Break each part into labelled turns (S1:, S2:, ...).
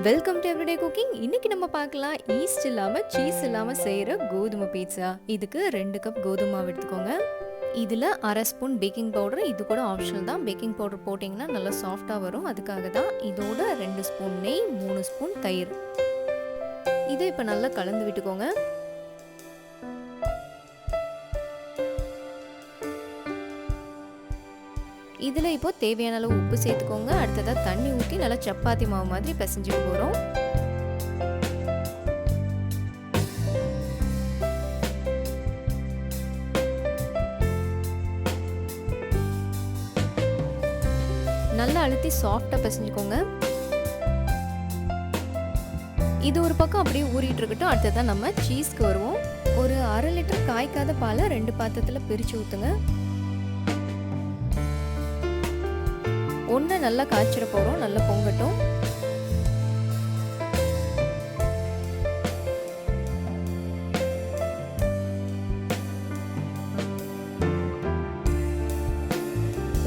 S1: Welcome to everyday cooking. இன்னைக்கு நம்ம பார்க்கலாம் ஈஸ்ட் இல்லாமல் சீஸ் இல்லாமல் செய்கிற கோதுமை பீட்சா. இதுக்கு 2 கப் கோதுமை மாவு எடுத்துக்கோங்க. இதில் அரை ஸ்பூன் பேக்கிங் பவுடர், இது கூட ஆப்ஷனல் தான். பேக்கிங் பவுடர் போட்டிங்கன்னா நல்லா சாஃப்டாக வரும், அதுக்காக தான். இதோட 2 ஸ்பூன் நெய், 3 ஸ்பூன் தயிர். இதை இப்போ நல்லா கலந்து விட்டுக்கோங்க. இதில் இப்போ தேவையான அளவு உப்பு சேர்த்துக்கோங்க. அடுத்ததாக தண்ணி ஊற்றி நல்லா சப்பாத்தி மாவு மாதிரி பிசைஞ்சிட்டு போகிறோம். நல்லா அழுத்தி சாஃப்டாக பிசைஞ்சுக்கோங்க. இது ஒரு பக்கம் அப்படியே ஊறிட்டு இருக்கட்டும். அடுத்ததான் நம்ம சீஸ்க்கு வருவோம். ஒரு 1/2 லிட்டர் காய்க்காத பாலை 2 பாத்திரத்தில் பிரித்து ஊற்றுங்க. ஒன்று நல்லா காய்ச்சிட போகிறோம், நல்லா பொங்கட்டும்.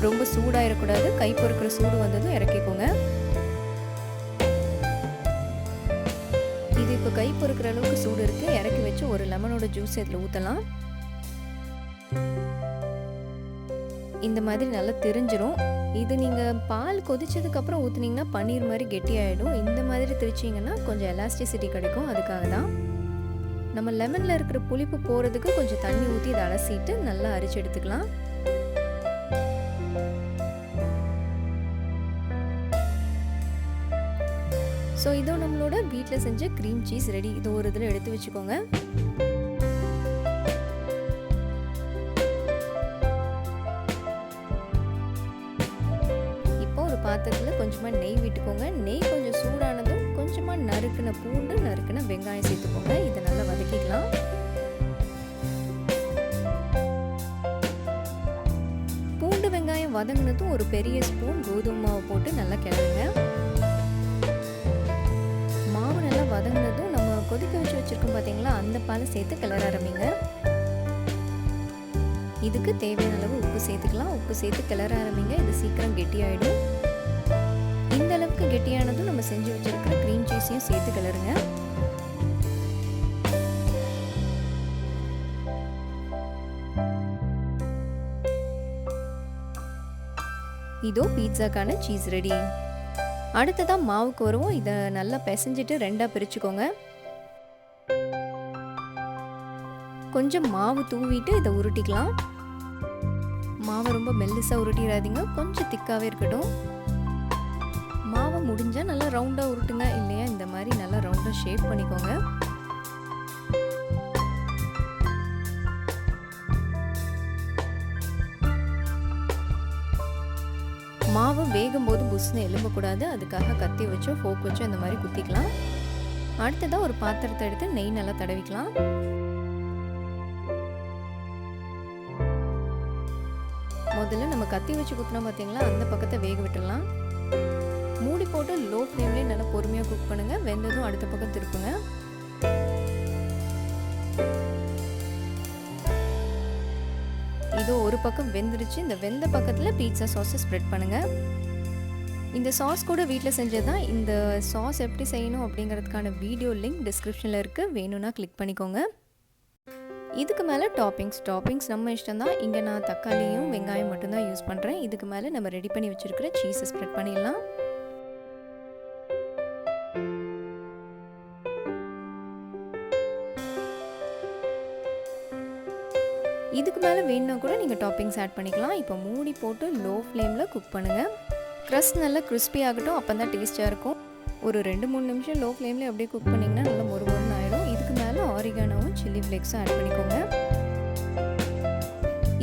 S1: ரொம்ப சூடாயிடக்கூடாது, கை பொறுக்கிற சூடு வந்ததும் இறக்கிக்கோங்க. இது இப்போ கை பொறுக்கிற அளவுக்கு சூடு இருக்குது. இறக்கி வச்சு ஒரு லெமனோட ஜூஸ் இதில் ஊற்றலாம். இந்த மாதிரி நல்லா திரிஞ்சிரும். இது நீங்கள் பால் கொதிச்சதுக்கப்புறம் ஊற்றுனீங்கன்னா பன்னீர் மாதிரி கெட்டியாயிடும். இந்த மாதிரி திரிச்சிங்கன்னா கொஞ்சம் எலாஸ்டிசிட்டி கிடைக்கும், அதுக்காக தான். நம்ம லெமனில் இருக்கிற புளிப்பு போகிறதுக்கு கொஞ்சம் தண்ணி ஊற்றி இதை அலசிட்டு நல்லா அரிச்சு எடுத்துக்கலாம். ஸோ இதோ நம்மளோட வீட்டில் செஞ்ச க்ரீம் சீஸ் ரெடி. இது ஒரு இதில் எடுத்து வச்சுக்கோங்க. பாத்திரத்தில் கொஞ்சமாக நெய் விட்டுக்கோங்க. நெய் கொஞ்சம் சூடானதும் கொஞ்சமாக நறுக்கின பூண்டு, நறுக்கின வெங்காயம் சேர்த்துக்கோங்க. இதை நல்லா வதக்கிக்கலாம். பூண்டு வெங்காயம் வதங்கினதும் ஒரு பெரிய ஸ்பூன் கோதுமை மாவு போட்டு நல்லா கிளறுங்க. மாவு நல்லா வதங்கினதும் நம்ம கொதிக்க வச்சு வச்சுருக்கோம் பார்த்தீங்களா, அந்த பாலை சேர்த்து கிளற ஆரம்பிங்க. இதுக்கு தேவையான அளவு உப்பு சேர்த்துக்கலாம். உப்பு சேர்த்து கிளற ஆரம்பிங்க. இது சீக்கிரம் கெட்டியாயிடும். இந்த அளவுக்கு கெட்டியானதும் நம்ம செஞ்சு வச்சிருக்கிற க்ரீம் சீஸையும் சேர்த்து கிளறுங்க. இதோ பீட்சாக்கான சீஸ் ரெடி. அடுத்ததான் மாவுக்கு வருவோம். இதை நல்லா பிசைஞ்சிட்டு 2ஆக பிரிச்சுக்கோங்க. கொஞ்சம் மாவு தூவிட்டு இதை உருட்டிக்கலாம். மாவை ரொம்ப மெல்லிசாக உருட்டிடாதீங்க, கொஞ்சம் திக்காகவே இருக்கட்டும். மாவை முடிஞ்சால் நல்லா ரவுண்டாக உருட்டுங்க, இல்லையா இந்த மாதிரி நல்லா ரவுண்டாக ஷேப் பண்ணிக்கோங்க. மாவு வேகும் போது புஷ்னு எலும்பக்கூடாது, அதுக்காக கத்தி வச்சோ ஃபோக் வச்சோ இந்த மாதிரி குத்திக்கலாம். அடுத்ததாக ஒரு பாத்திரத்தை எடுத்து நெய் நல்லா தடவிக்கலாம். முதல்ல நம்ம கத்தி வச்சு குத்தினோம் பார்த்தீங்களா, அந்த பக்கத்தை வேக விட்டுடலாம். மூடி போட்டு லோ ஃப்ளேம்லேயே நல்லா பொறுமையாக குக் பண்ணுங்கள். வெந்ததும் அடுத்த பக்கம் திருப்புங்க. இதோ ஒரு பக்கம் வெந்துருச்சு. இந்த வெந்த பக்கத்தில் பீட்சா சாஸை ஸ்ப்ரெட் பண்ணுங்கள். இந்த சாஸ் கூட வீட்டில் செஞ்சது தான். இந்த சாஸ் எப்படி செய்யணும் அப்படிங்கிறதுக்கான வீடியோ லிங்க் டிஸ்கிரிப்ஷனில் இருக்குது, வேணும்னா கிளிக் பண்ணிக்கோங்க. இதுக்கு மேலே டாப்பிங்ஸ் நம்ம இஷ்டம் தான். இங்கே நான் தக்காளியும் வெங்காயம் மட்டும்தான் யூஸ் பண்ணுறேன். இதுக்கு மேலே நம்ம ரெடி பண்ணி வச்சுருக்கிற சீஸை ஸ்ப்ரெட் பண்ணிடலாம். இதுக்கு மேலே வேணும்னா கூட நீங்கள் டாப்பிங்ஸ் ஆட் பண்ணிக்கலாம். இப்போ மூடி போட்டு லோ ஃப்ளேமில் குக் பண்ணுங்கள். க்ரஸ்ட் நல்லா கிறிஸ்பி ஆகட்டும், அப்போ தான் டேஸ்ட்டாக இருக்கும். ஒரு 2-3 நிமிஷம் லோ ஃப்ளேமில் அப்படியே குக் பண்ணிங்கன்னா நல்லா மொறுமொறுன்னு ஆகிடும். இதுக்கு மேலே ஆரிகானோவும் சில்லி ஃப்ளேக்ஸும் ஆட் பண்ணிக்கோங்க.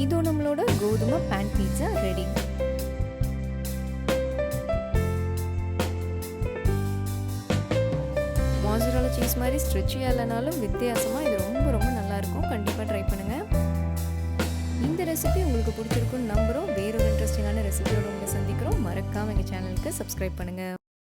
S1: இதோ நம்மளோட கோதுமை பேன் பீட்சா ரெடி. மாசரேலா சீஸ் மாதிரி ஸ்ட்ரெச்சியாக இல்லைனாலும் வித்தியாசமாக இது ரொம்ப ரொம்ப நல்லாயிருக்கும். கண்டிப்பாக ட்ரை பண்ணுங்கள். இந்த ரெசிபி உங்களுக்கு பிடிச்சிருக்குன்னு நம்புகிறோம். வேறொரு இன்ட்ரெஸ்டிங்கான ரெசிபியோடு உங்களை சந்திக்கிறோம். மறக்காமல் எங்கள் சேனலுக்கு சப்ஸ்கிரைப் பண்ணுங்கள்.